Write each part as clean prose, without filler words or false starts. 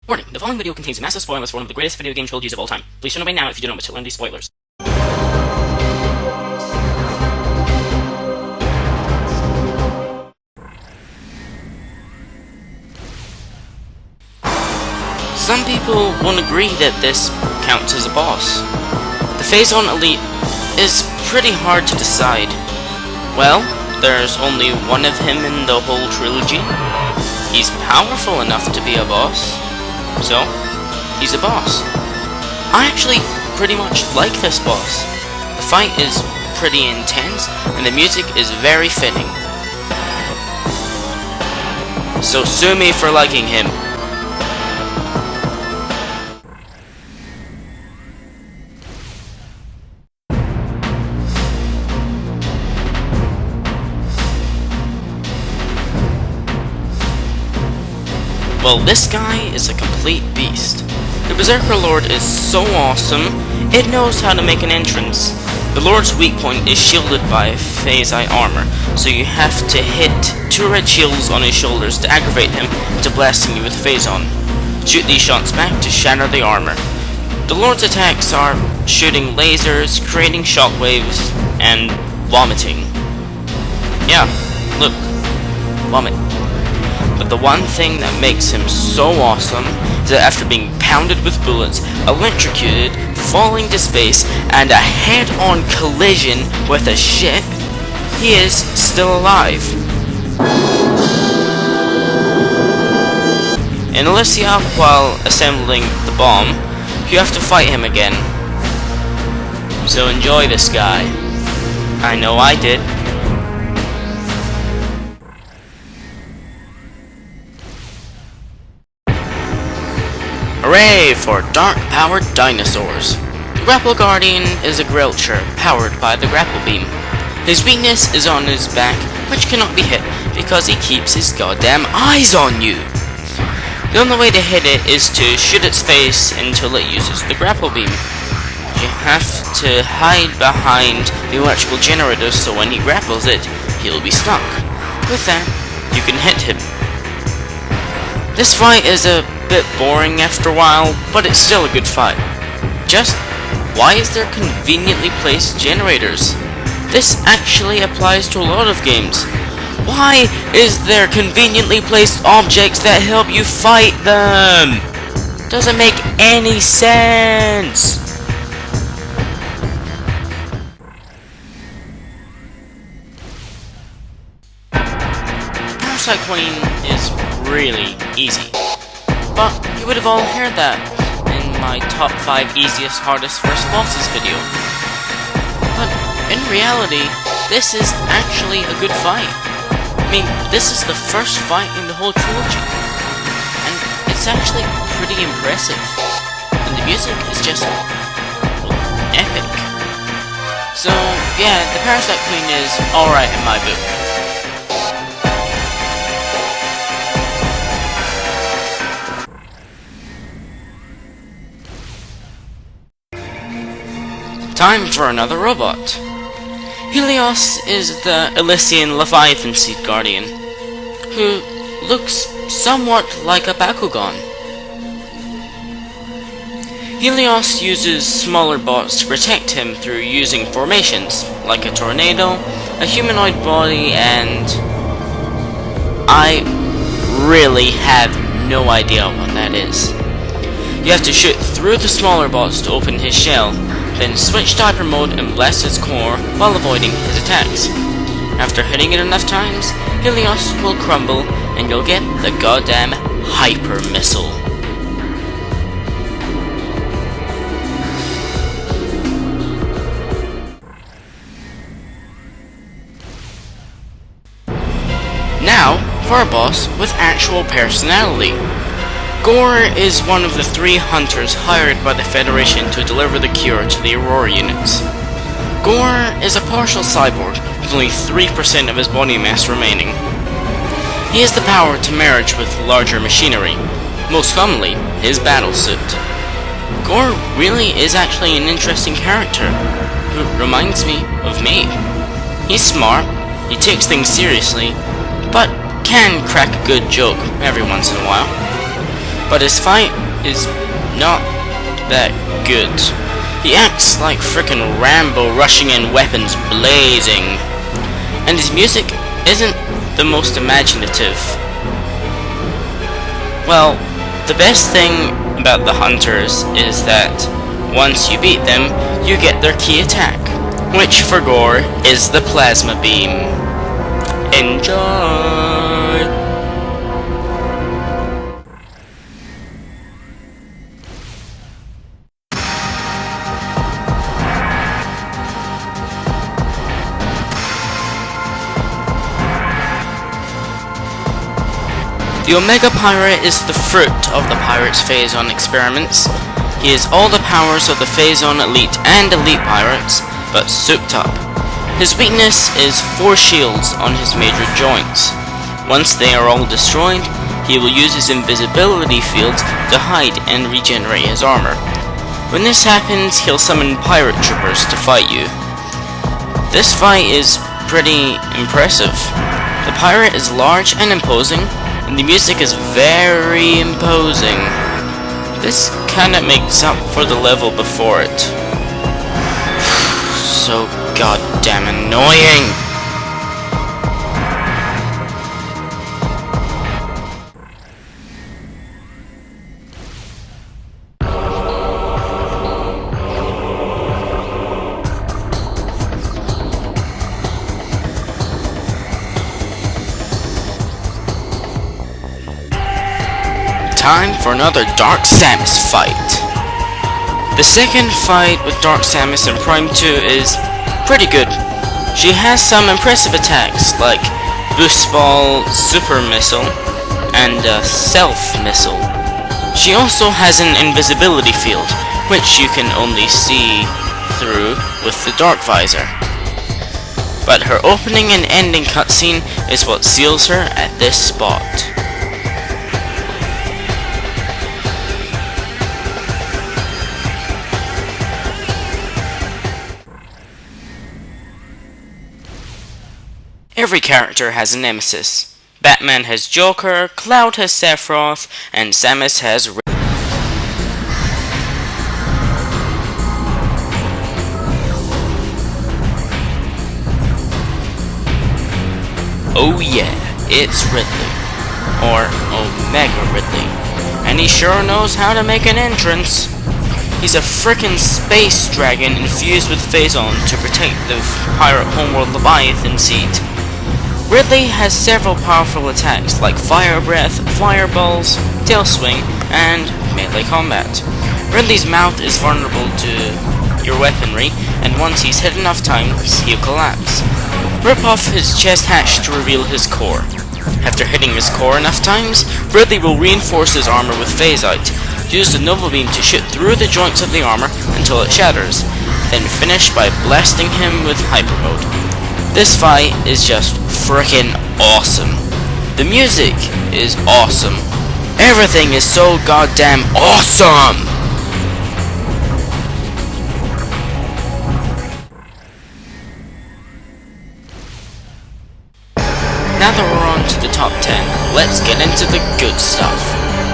Warning, the following video contains massive spoilers for one of the greatest video game trilogies of all time. Please turn away now if you do not want to learn these spoilers. Some people won't agree that this counts as a boss. The Phazon Elite is pretty hard to decide. Well, there's only one of him in the whole trilogy. He's powerful enough to be a boss. So, he's a boss. I actually pretty much like this boss. The fight is pretty intense, and the music is very fitting. So sue me for liking him. Well, this guy is a complete beast. The Berserker Lord is so awesome, it knows how to make an entrance. The Lord's weak point is shielded by Phasite armor, so you have to hit 2 red shields on his shoulders to aggravate him into blasting you with Phazon. Shoot these shots back to shatter the armor. The Lord's attacks are shooting lasers, creating shockwaves, and vomiting. Yeah, look, vomit. But the one thing that makes him so awesome is that after being pounded with bullets, electrocuted, falling to space, and a head-on collision with a ship, he is still alive. In Elysia, while assembling the bomb, you have to fight him again. So enjoy this guy. I know I did. Hooray for dark-powered dinosaurs! The Grapple Guardian is a Grelcher powered by the Grapple Beam. His weakness is on his back, which cannot be hit because he keeps his goddamn eyes on you. The only way to hit it is to shoot its face until it uses the Grapple Beam. You have to hide behind the electrical generators so when he grapples it, he'll be stuck. With that, you can hit him. This fight is a bit boring after a while, but it's still a good fight. Just, why is there conveniently placed generators? This actually applies to a lot of games. Why is there conveniently placed objects that help you fight them? Doesn't make any sense. Parasite Queen is really easy. But you would have all heard that in my top 5 easiest, hardest first bosses video. But in reality, this is actually a good fight. I mean, this is the first fight in the whole trilogy. And it's actually pretty impressive. And the music is just epic. So yeah, the Parasite Queen is alright in my book. Time for another robot. Helios is the Elysian Leviathan Seed Guardian, who looks somewhat like a Bakugan. Helios uses smaller bots to protect him through using formations, like a tornado, a humanoid body, and I really have no idea what that is. You have to shoot through the smaller bots to open his shell, then switch to hyper mode and blast his core while avoiding his attacks. After hitting it enough times, Helios will crumble and you'll get the goddamn hyper missile. Now for a boss with actual personality. Ghor is one of the 3 hunters hired by the Federation to deliver the cure to the Aurora units. Ghor is a partial cyborg, with only 3% of his body mass remaining. He has the power to merge with larger machinery, most commonly his battle suit. Ghor really is actually an interesting character, who reminds me of me. He's smart, he takes things seriously, but can crack a good joke every once in a while. but his fight is not that good. He acts like frickin' Rambo, rushing in, weapons blazing, and his music isn't the most imaginative. Well, the best thing about the hunters is that once you beat them, you get their key attack, which for Ghor is the plasma beam. Enjoy! The Omega Pirate is the fruit of the Pirate's Phazon experiments. He has all the powers of the Phazon Elite and Elite Pirates, but souped up. His weakness is 4 shields on his major joints. Once they are all destroyed, he will use his invisibility fields to hide and regenerate his armor. When this happens, he'll summon pirate troopers to fight you. This fight is pretty impressive. The pirate is large and imposing, and the music is very imposing. This kinda makes up for the level before it. So goddamn annoying! Time for another Dark Samus fight. The second fight with Dark Samus in Prime 2 is pretty good. She has some impressive attacks like Boost Ball, Super Missile, and Self Missile. She also has an invisibility field, which you can only see through with the Dark Visor. But her opening and ending cutscene is what seals her at this spot. Every character has a nemesis. Batman has Joker, Cloud has Sephiroth, and Samus has Oh yeah, it's Ridley. Or Omega Ridley. And he sure knows how to make an entrance. He's a frickin' space dragon infused with Phazon to protect the pirate homeworld Leviathan seat. Ridley has several powerful attacks like Fire Breath, Fireballs, Tail Swing, and melee combat. Ridley's mouth is vulnerable to your weaponry, and once he's hit enough times, he'll collapse. Rip off his chest hatch to reveal his core. After hitting his core enough times, Ridley will reinforce his armor with Phasite, use the Nova Beam to shoot through the joints of the armor until it shatters, then finish by blasting him with Hyper Mode. This fight is just frickin' awesome. The music is awesome. Everything is so goddamn awesome! Now that we're on to the top 10, let's get into the good stuff.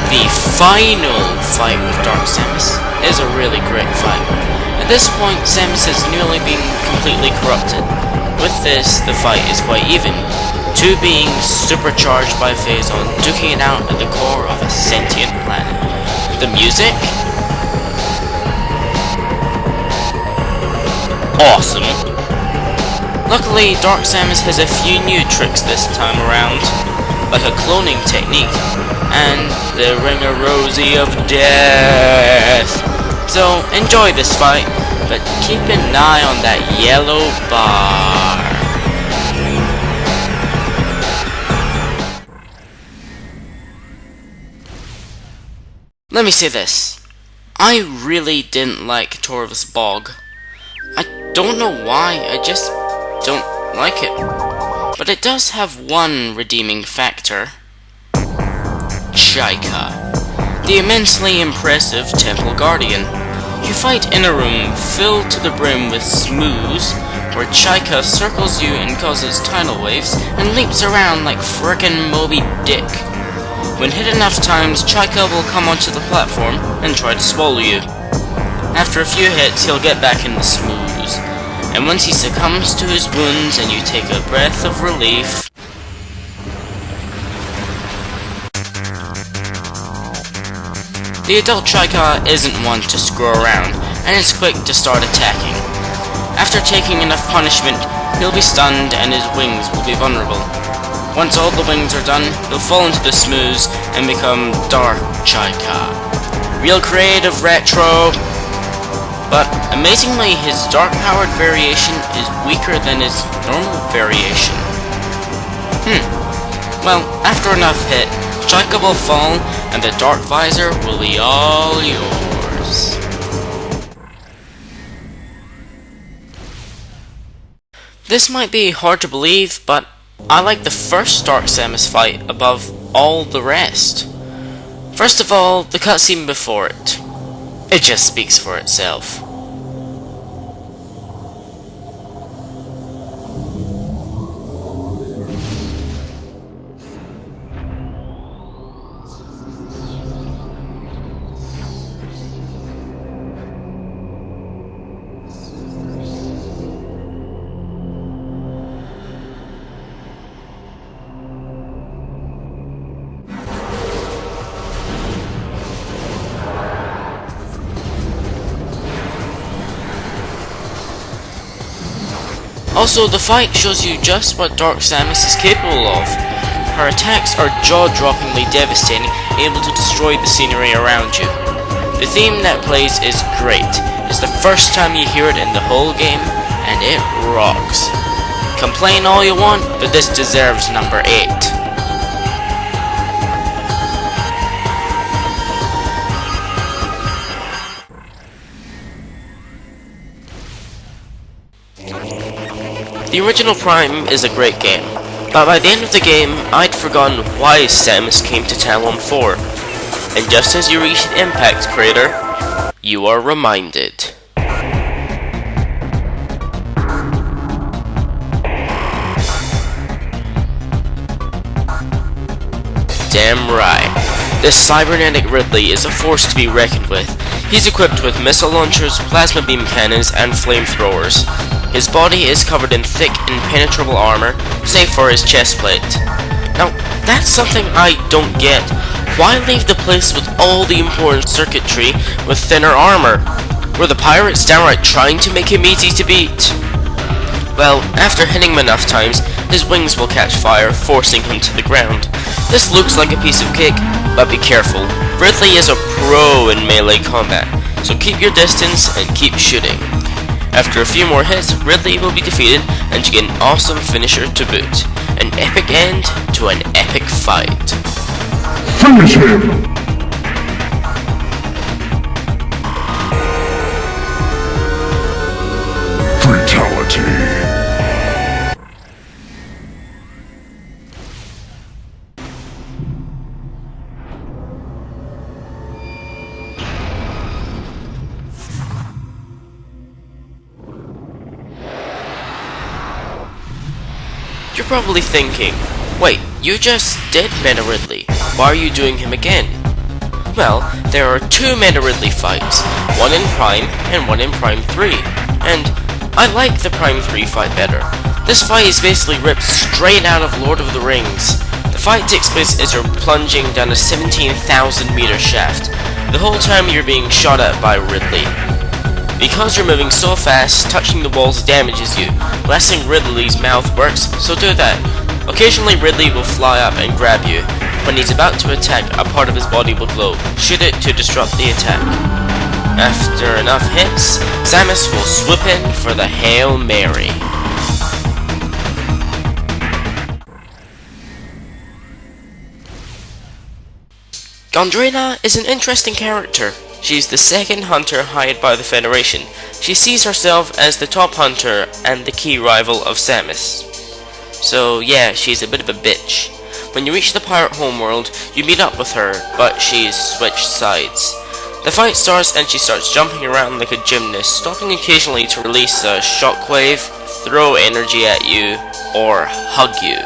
The final fight with Dark Samus is a really great fight. At this point, Samus has nearly been completely corrupted. With this, the fight is quite even. 2 beings supercharged by Phazon duking it out at the core of a sentient planet. The music? Awesome. Luckily, Dark Samus has a few new tricks this time around, like a cloning technique, and the Ring-a-Rosy of Death. So, enjoy this fight, but keep an eye on that yellow bar. Let me say this. I really didn't like Torv's Bog. I don't know why, I just don't like it. But it does have one redeeming factor. Chykka, the immensely impressive Temple Guardian. You fight in a room filled to the brim with smooths, where Chykka circles you and causes tidal waves and leaps around like frickin' Moby Dick. When hit enough times, Chykka will come onto the platform and try to swallow you. After a few hits, he'll get back in the smooth, and once he succumbs to his wounds and you take a breath of relief, the adult Chykka isn't one to screw around, and is quick to start attacking. After taking enough punishment, he'll be stunned and his wings will be vulnerable. Once all the wings are done, he'll fall into the smooth and become Dark Chykka. Real creative retro! But amazingly, his dark powered variation is weaker than his normal variation. Well, after enough hit, Chykka will fall and the dark visor will be all yours. This might be hard to believe, but I like the first Dark Samus fight above all the rest. First of all, the cutscene before it. It just speaks for itself. Also, the fight shows you just what Dark Samus is capable of. Her attacks are jaw-droppingly devastating, able to destroy the scenery around you. The theme that plays is great. It's the first time you hear it in the whole game, and it rocks. Complain all you want, but this deserves number 8. The original Prime is a great game, but by the end of the game, I'd forgotten why Samus came to Talon 4. And just as you reach the impact crater, you are reminded. Damn right. This cybernetic Ridley is a force to be reckoned with. He's equipped with missile launchers, plasma beam cannons, and flamethrowers. His body is covered in thick, impenetrable armor, save for his chest plate. Now, that's something I don't get. Why leave the place with all the important circuitry with thinner armor? Were the pirates downright trying to make him easy to beat? Well, after hitting him enough times, his wings will catch fire, forcing him to the ground. This looks like a piece of cake, but be careful. Ridley is a pro in melee combat, so keep your distance and keep shooting. After a few more hits, Ridley will be defeated, and you get an awesome finisher to boot. An epic end to an epic fight. Finish him! Fatality. You're probably thinking, wait, you just did Meta Ridley, why are you doing him again? Well, there are 2 Meta Ridley fights, one in Prime and one in Prime 3, and I like the Prime 3 fight better. This fight is basically ripped straight out of Lord of the Rings. The fight takes place as you're plunging down a 17,000 meter shaft, the whole time you're being shot at by Ridley. Because you're moving so fast, touching the walls damages you. Blasting Ridley's mouth works, so do that. Occasionally Ridley will fly up and grab you. When he's about to attack, a part of his body will glow. Shoot it to disrupt the attack. After enough hits, Samus will swoop in for the Hail Mary. Gandrayda is an interesting character. She's the second hunter hired by the Federation. She sees herself as the top hunter and the key rival of Samus. So yeah, she's a bit of a bitch. When you reach the pirate homeworld, you meet up with her, but she's switched sides. The fight starts and she starts jumping around like a gymnast, stopping occasionally to release a shockwave, throw energy at you, or hug you.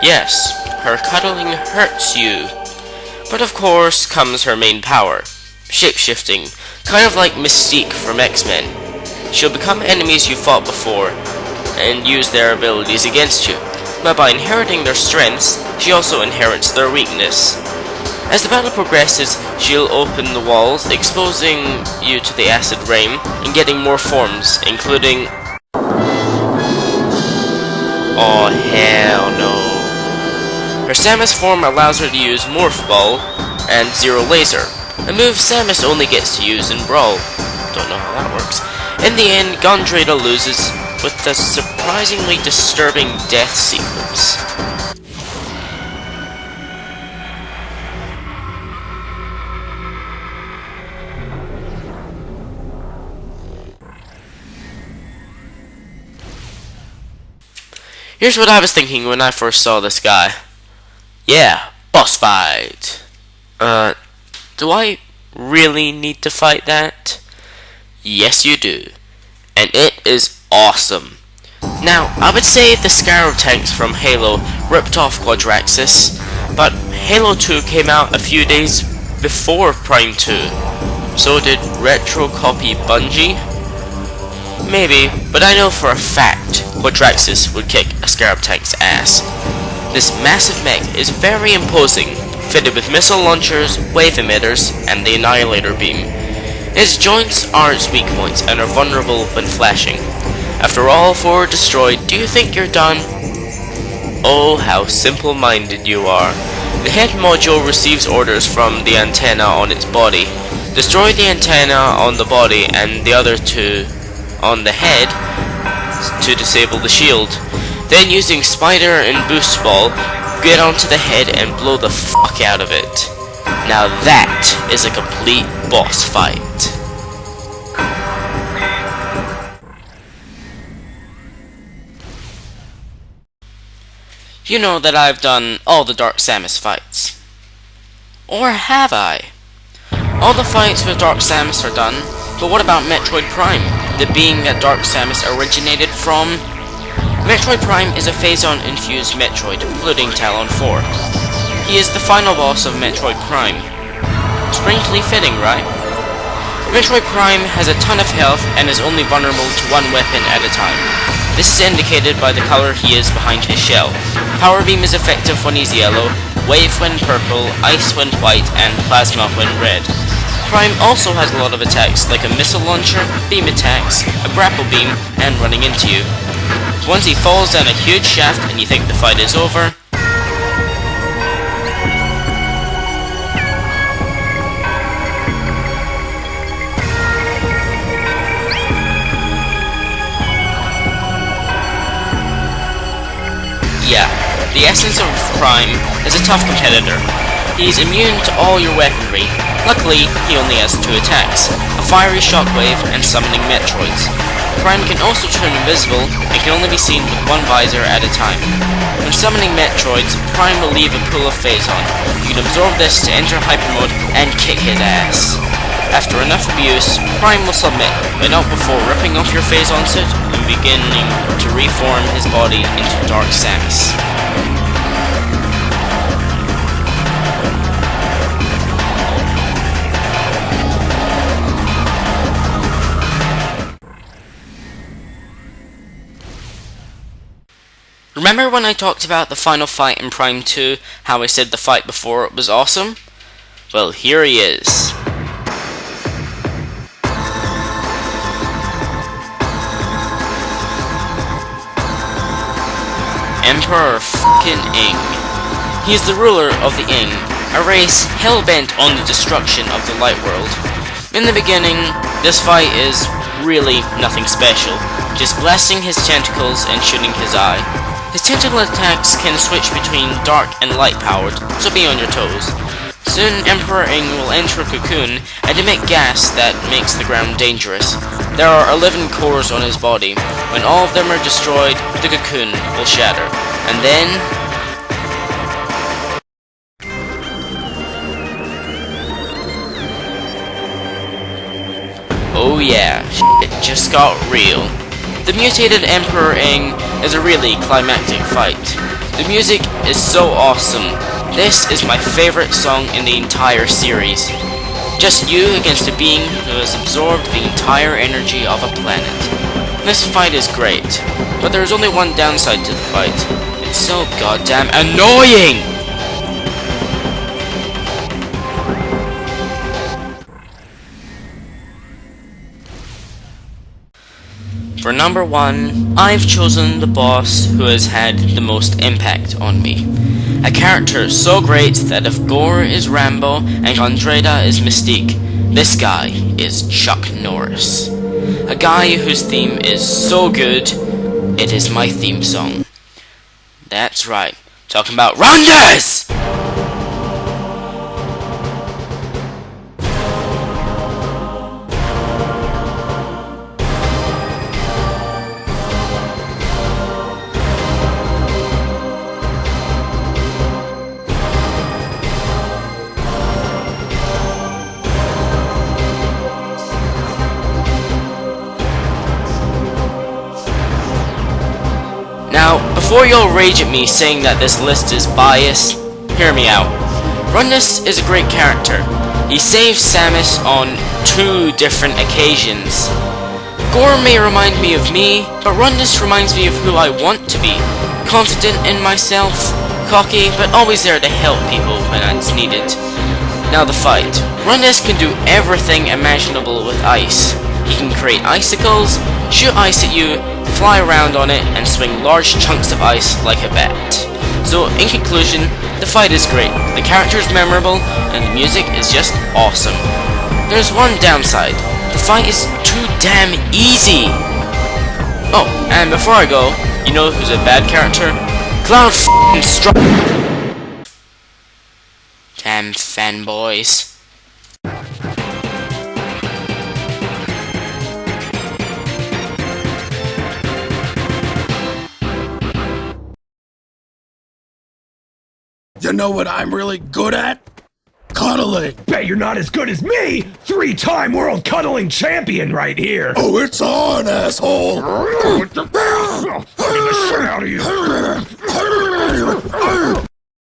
Yes, her cuddling hurts you But of course comes her main power, shapeshifting, kind of like Mystique from X-Men. She'll become enemies you fought before and use their abilities against you, but by inheriting their strengths, she also inherits their weakness. As the battle progresses, she'll open the walls, exposing you to the acid rain and getting more forms, including... Oh hell no. Her Samus form allows her to use Morph Ball and Zero Laser, a move Samus only gets to use in Brawl. Don't know how that works. In the end, Gandrayda loses with a surprisingly disturbing death sequence. Here's what I was thinking when I first saw this guy. Yeah, boss fight. Do I really need to fight that? Yes, you do. And it is awesome. Now, I would say the Scarab tanks from Halo ripped off Quadraxis, but Halo 2 came out a few days before Prime 2. So did Retro Copy Bungie? Maybe, but I know for a fact Quadraxis would kick a Scarab tank's ass. This massive mech is very imposing, fitted with missile launchers, wave emitters, and the Annihilator beam. Its joints are its weak points and are vulnerable when flashing. After all four are destroyed, do you think you're done? Oh, how simple-minded you are. The head module receives orders from the antenna on its body. Destroy the antenna on the body and the other two on the head to disable the shield. Then using Spider and Boost Ball, get onto the head and blow the fuck out of it. Now that is a complete boss fight. You know that I've done all the Dark Samus fights. Or have I? All the fights with Dark Samus are done, but what about Metroid Prime, the being that Dark Samus originated from? Metroid Prime is a Phazon-infused Metroid, including Talon 4. He is the final boss of Metroid Prime. Strangely fitting, right? Metroid Prime has a ton of health and is only vulnerable to one weapon at a time. This is indicated by the color he is behind his shell. Power Beam is effective when he's yellow, Wave when purple, Ice when white, and Plasma when red. Prime also has a lot of attacks like a missile launcher, beam attacks, a grapple beam, and running into you. Once he falls down a huge shaft and you think the fight is over, yeah, the essence of Prime is a tough competitor. He's immune to all your weaponry. Luckily, he only has 2 attacks, a fiery shockwave and summoning Metroids. Prime can also turn invisible and can only be seen with one visor at a time. When summoning Metroids, Prime will leave a pool of Phazon. You can absorb this to enter Hyper Mode and kick his ass. After enough abuse, Prime will submit, but not before ripping off your Phazon suit and beginning to reform his body into Dark Samus. Remember when I talked about the final fight in Prime 2, how I said the fight before it was awesome? Well, here he is. Emperor f***ing Ing. He is the ruler of the Ing, a race hell-bent on the destruction of the light world. In the beginning, this fight is really nothing special, just blasting his tentacles and shooting his eye. His tentacle attacks can switch between dark and light powered, so be on your toes. Soon Emperor Ing will enter a cocoon and emit gas that makes the ground dangerous. There are 11 cores on his body. When all of them are destroyed, the cocoon will shatter. And then... oh yeah, shit just got real. The mutated Emperor Ing is a really climactic fight. The music is so awesome. This is my favorite song in the entire series. Just you against a being who has absorbed the entire energy of a planet. This fight is great, but there's only one downside to the fight. It's so goddamn annoying! For number 1, I've chosen the boss who has had the most impact on me. A character so great that if Ghor is Rambo and Gandrayda is Mystique, this guy is Chuck Norris. A guy whose theme is so good, it is my theme song. That's right, talking about Rundus! Now, before you'll rage at me saying that this list is biased, hear me out. Rundus is a great character. He saves Samus on 2 different occasions. Ghor may remind me of me, but Rundus reminds me of who I want to be. Confident in myself, cocky, but always there to help people when it's needed. Now the fight. Rundus can do everything imaginable with ice. He can create icicles, shoot ice at you, fly around on it, and swing large chunks of ice like a bat. So, in conclusion, the fight is great, the character is memorable, and the music is just awesome. There's one downside. The fight is too damn easy. Oh, and before I go, you know who's a bad character? Cloud f***ing Damn fanboys. You know what I'm really good at? Cuddling! Bet you're not as good as me! 3-time world cuddling champion right here! Oh, it's on, asshole! Fucking the shit out of you!